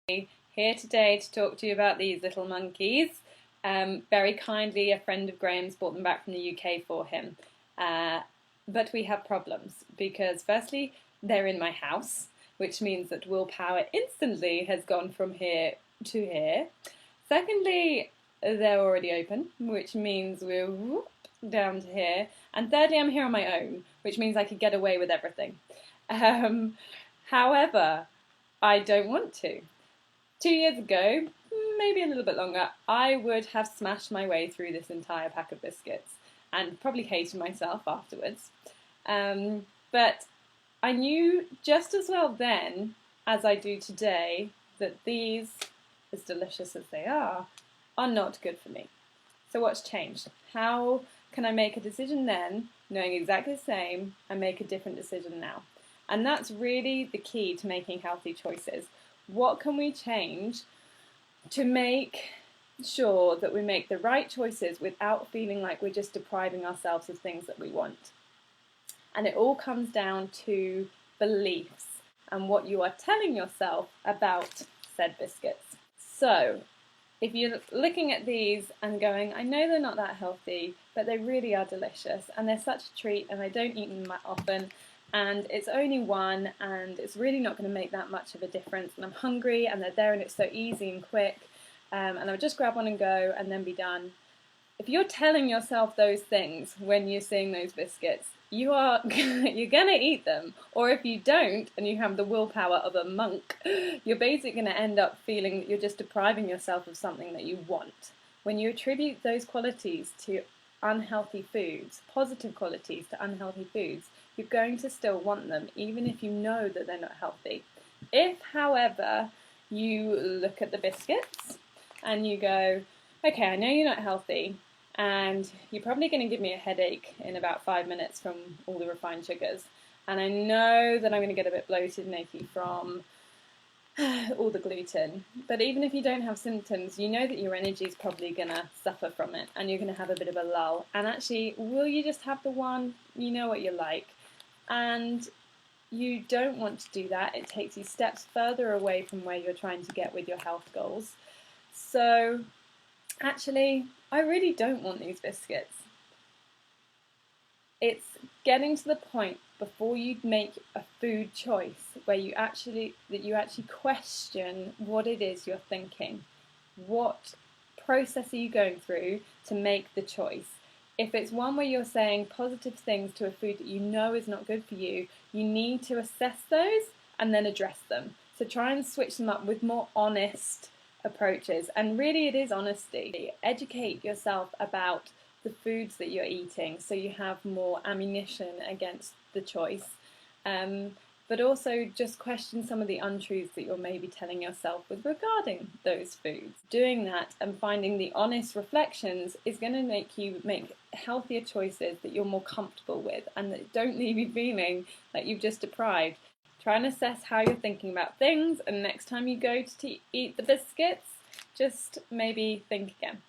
Here today to talk to you about these little monkeys. Very kindly, a friend of Graham's brought them back from the UK for him. But we have problems because firstly, they're in my house, which means that willpower instantly has gone from here to here. Secondly, they're already open, which means we're down to here. And thirdly, I'm here on my own, which means I could get away with everything. However, I don't want to. 2 years ago, maybe a little bit longer, I would have smashed my way through this entire pack of biscuits and probably hated myself afterwards. But I knew just as well then as I do today that these, as delicious as they are not good for me. So what's changed? How can I make a decision then, knowing exactly the same, and make a different decision now? And that's really the key to making healthy choices. What can we change to make sure that we make the right choices without feeling like we're just depriving ourselves of things that we want? And it all comes down to beliefs and what you are telling yourself about said biscuits. So if you're looking at these and going, I know they're not that healthy, but they really are delicious and they're such a treat and I don't eat them that often, and it's only one and it's really not going to make that much of a difference, and I'm hungry and they're there and it's so easy and quick, and I'll just grab one and go and then be done. If you're telling yourself those things when you're seeing those biscuits, you're going to eat them. Or if you don't and you have the willpower of a monk, you're basically going to end up feeling that you're just depriving yourself of something that you want. When you attribute those qualities to unhealthy foods, positive qualities to unhealthy foods, you're going to still want them, even if you know that they're not healthy. If, however, you look at the biscuits and you go, okay, I know you're not healthy, and you're probably going to give me a headache in about 5 minutes from all the refined sugars, and I know that I'm going to get a bit bloated and achy from all the gluten, but even if you don't have symptoms, you know that your energy is probably going to suffer from it, and you're going to have a bit of a lull. And actually, will you just have the one? You know what you're like. And you don't want to do that. It takes you steps further away from where you're trying to get with your health goals. So actually, I really don't want these biscuits. It's getting to the point before you make a food choice where you actually question what it is you're thinking. What process are you going through to make the choice? If it's one where you're saying positive things to a food that you know is not good for you, you need to assess those and then address them. So try and switch them up with more honest approaches. And really it is honesty. Educate yourself about the foods that you're eating so you have more ammunition against the choice. But also just question some of the untruths that you're maybe telling yourself with regarding those foods. Doing that and finding the honest reflections is going to make you make healthier choices that you're more comfortable with and that don't leave you feeling like you've just deprived. Try and assess how you're thinking about things, and next time you go to eat the biscuits, just maybe think again.